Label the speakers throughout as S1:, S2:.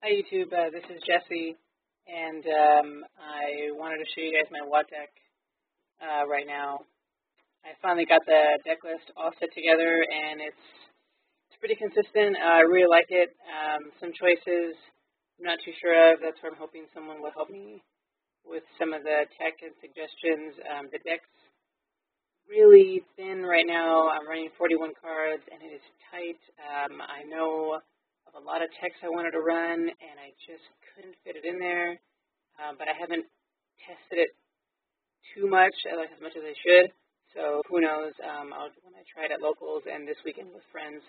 S1: Hi YouTube, this is Jesse, and I wanted to show you guys my Watt deck right now. I finally got the deck list all set together, and it's pretty consistent. I really like it. Some choices I'm not too sure of. That's where I'm hoping someone will help me with some of the tech and suggestions. The deck's really thin right now. I'm running 41 cards, and it is tight. I know of a lot of techs I wanted to run, and I just couldn't fit it in there. But I haven't tested it too much, like as much as I should. So who knows? When I try it at locals and this weekend with friends,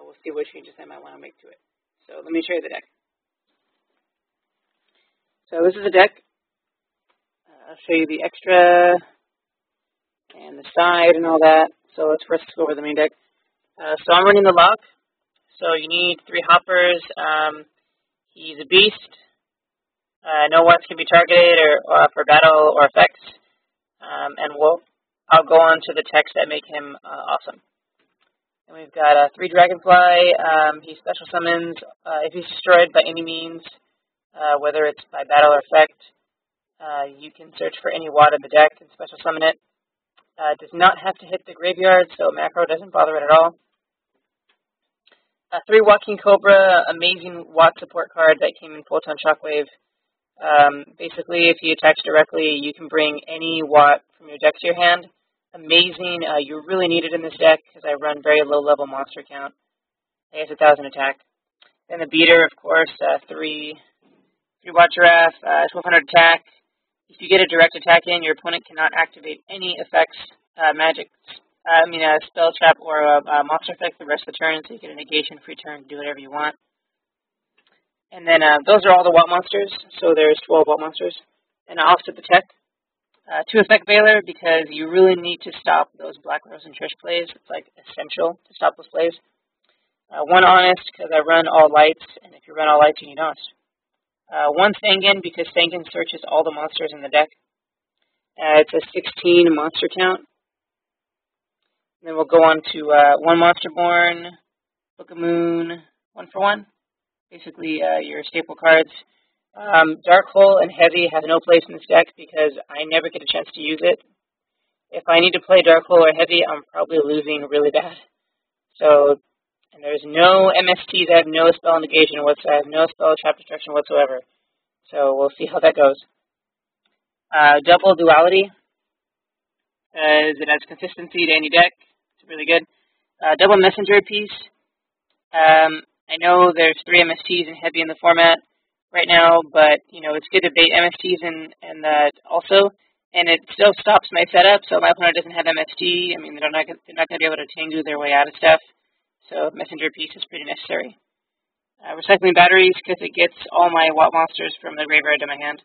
S1: we'll see what changes I might want to make to it. So let me show you the deck. So this is the deck. I'll show you the extra and the side and all that. So let's first go over the main deck. So I'm running the lock. So you need 3 hoppers. He's a beast. No ones can be targeted or for battle or effects. And I'll go on to the techs that make him awesome. And we've got 3 dragonfly. He special summons if he's destroyed by any means, whether it's by battle or effect. You can search for any Watt in the deck and special summon it. Does not have to hit the graveyard, so macro doesn't bother it at all. 3 Wattcobra, amazing Watt support card that came in Photon Shockwave. Basically, if he attacks directly, you can bring any Watt from your deck to your hand. Amazing. You really need it in this deck because I run very low-level monster count. He has 1,000 attack. Then the beater, of course, 3 Watt Giraffe, 1,200 attack. If you get a direct attack in, your opponent cannot activate any effects, spell trap or monster effect the rest of the turn, so you get a negation free turn to do whatever you want. And then those are all the Watt monsters, so there's 12 Watt monsters. And I'll offset the tech. 2 effect Veiler, because you really need to stop those Black Rose and Trish plays. It's like essential to stop those plays. 1 Honest, because I run all lights, and if you run all lights, you need Honest. 1 Sangan, because Sangan searches all the monsters in the deck. It's a 16 monster count. And then we'll go on to 1 Monsterborn, Book of Moon, 1 for 1. Basically, your staple cards. Dark Hole and Heavy have no place in this deck because I never get a chance to use it. If I need to play Dark Hole or Heavy, I'm probably losing really bad. So, and there's no MSTs. I have no spell negation whatsoever. I have no spell trap destruction whatsoever. So we'll see how that goes. Double Duality. It adds consistency to any deck. It's really good. Double Messenger piece. I know there's 3 MSTs and Heavy in the format right now, but it's good to bait MSTs and also, and it still stops my setup. So my opponent doesn't have MST. I mean, they're not going to be able to Tengu their way out of stuff. So Messenger piece is pretty necessary. Recycling Batteries, because it gets all my Watt monsters from the graveyard to my hand.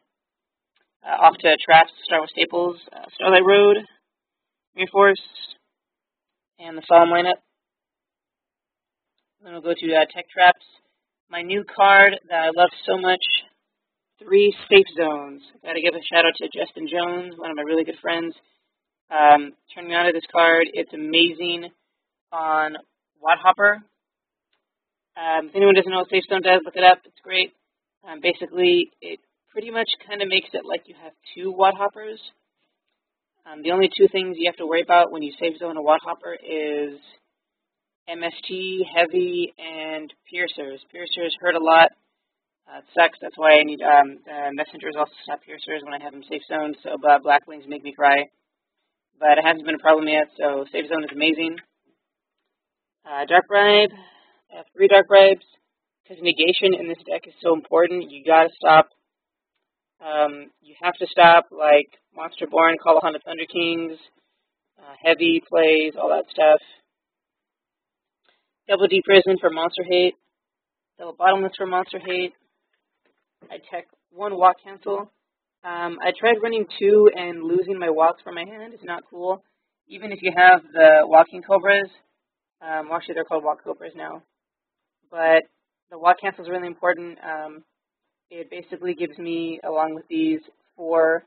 S1: Off to traps. Start with staples. Starlight Road, Mirror Force, and the Solemn lineup. Then we'll go to tech traps. My new card that I love so much, 3 Safe Zones. Got to give a shout out to Justin Jones, one of my really good friends. Turning me on to this card. It's amazing on Watthopper. If anyone doesn't know what Safe Zone does, look it up. It's great. Basically, it pretty much kind of makes it like you have 2 Watthoppers. The only 2 things you have to worry about when you Safe Zone a Watthopper is MST, Heavy, and Piercers. Piercers hurt a lot. It sucks. That's why I need Messengers also stop Piercers when I have them Safe Zoned, so Black Wings make me cry. But it hasn't been a problem yet, so Safe Zone is amazing. Dark Bribe. I have 3 Dark Bribes, because negation in this deck is so important. You gotta stop. You have to stop, like, Monsterborn, Call of Thunder Kings, Heavy plays, all that stuff. Double Deep Prison for Monster Hate. Double Bottomless for Monster Hate. I tech 1 Watt Cancel. I tried running 2 and losing my Watts from my hand. It's not cool. Even if you have the Walking Cobras. Actually, they're called Wattcobras now. But the Watt Cancel is really important. It basically gives me, along with these, 4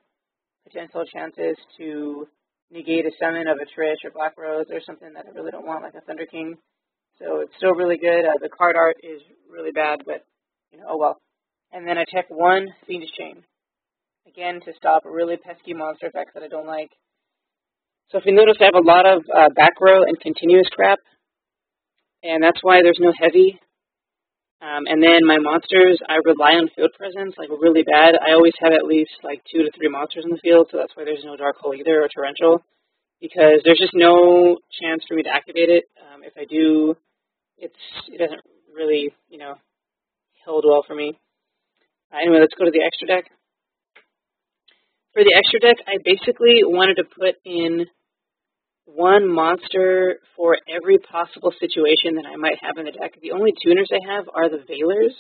S1: potential chances to negate a summon of a Trish or Black Rose or something that I really don't want, like a Thunder King. So it's still really good. The card art is really bad, but, oh well. And then I tech 1 Fiendish Chain. Again, to stop really pesky monster effects that I don't like. So if you notice, I have a lot of back row and continuous crap, and that's why there's no heavy. And then my monsters, I rely on field presence, like really bad. I always have at least like 2 to 3 monsters in the field, so that's why there's no Dark Hole either or Torrential, because there's just no chance for me to activate it. If I do, it doesn't really, hold well for me. Anyway, let's go to the extra deck. For the extra deck, I basically wanted to put in 1 monster for every possible situation that I might have in the deck. The only tuners I have are the Veilers.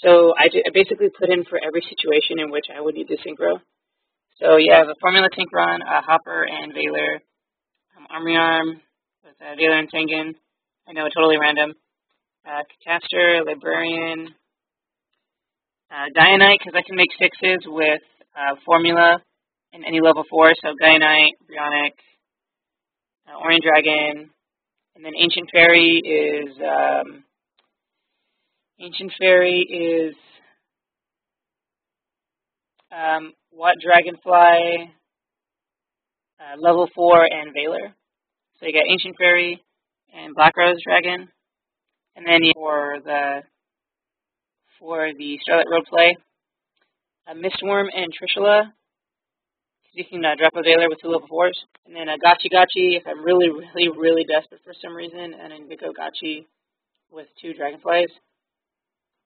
S1: So I basically put in for every situation in which I would need to synchro. So you have a Formula Tinkeron, a Hopper, and Veiler. Army Arm with Veiler and Tengen. I know, totally random. Caster, Librarian. Dianite, because I can make 6s with Formula in any level 4. So Dianite, Brionic, Orange Dragon, and then Ancient Fairy is Watt Dragonfly, level 4, and Veiler. So you got Ancient Fairy and Black Rose Dragon, and then for the Starlight Roleplay, Mistworm and Trishula. You can drop a Veiler with 2 level 4s. And then Gachi if I'm really, really, really desperate for some reason. And then go Gachi with 2 Dragonflies.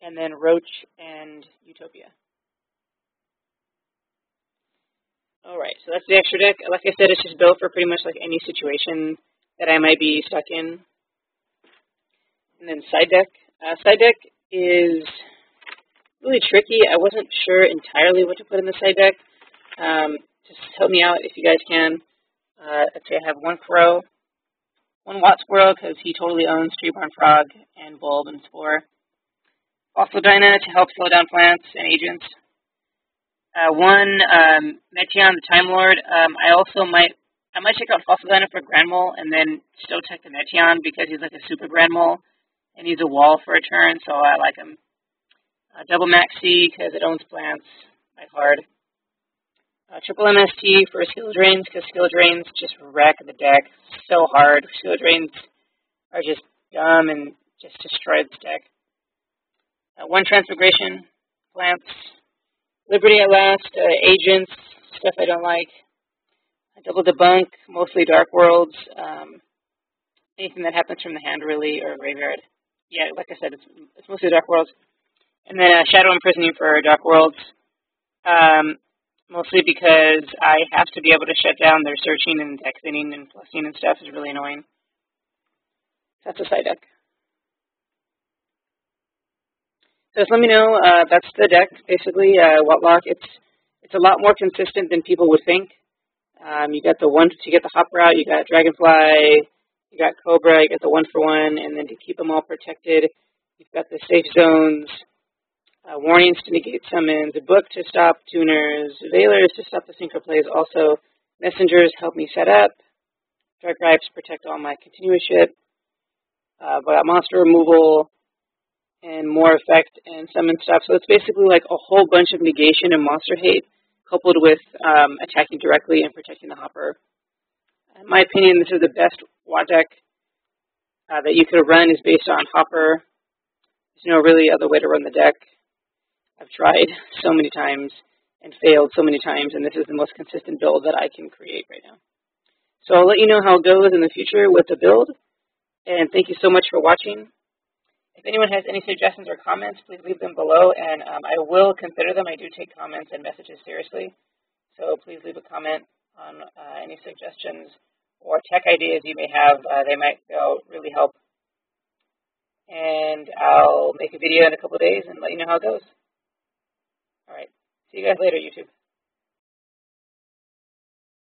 S1: And then Roach and Utopia. Alright, so that's the extra deck. Like I said, it's just built for pretty much like any situation that I might be stuck in. And then side deck. Side deck is really tricky. I wasn't sure entirely what to put in the side deck. Just help me out if you guys can. Let's say I have 1 Crow, 1 Watt Squirrel because he totally owns Treeborn Frog and Bulb and Spore. Phosphodyna to help slow down plants and agents. 1 Meteon, the Time Lord. I might check out Phosphodyna for Grand Mole and then still check the Meteon because he's like a super Grand Mole and he's a wall for a turn, so I like him. Double Maxi because it owns plants like hard. Triple MST for skill drains, because skill drains just wreck the deck so hard. Skill drains are just dumb and just destroy the deck. 1 Transmigration, plants. Liberty at last, agents, stuff I don't like. Double Debunk, mostly Dark Worlds. Anything that happens from the hand, really, or graveyard. Yeah, like I said, it's mostly Dark Worlds. And then Shadow Imprisoning for Dark Worlds. Mostly because I have to be able to shut down their searching and deck thinning and plussing and stuff is really annoying. That's a side deck. So just let me know. That's the deck, basically. Wattlock. It's a lot more consistent than people would think. You got the hop route, you got Dragonfly, you got Cobra, you got the 1-for-1, and then to keep them all protected, you've got the safe zones. Warnings to negate summons, a book to stop tuners, Veilers to stop the synchro plays. Also, messengers help me set up. Dark Gripes protect all my continuous shit. But monster removal and more effect and summon stuff. So it's basically like a whole bunch of negation and monster hate coupled with attacking directly and protecting the hopper. In my opinion, this is the best Watt deck that you could run is based on hopper. There's no really other way to run the deck. I've tried so many times and failed so many times, and this is the most consistent build that I can create right now. So I'll let you know how it goes in the future with the build, and thank you so much for watching. If anyone has any suggestions or comments, please leave them below, and I will consider them. I do take comments and messages seriously, so please leave a comment on any suggestions or tech ideas you may have. They might really help. And I'll make a video in a couple of days and let you know how it goes. All right. See you guys later, YouTube.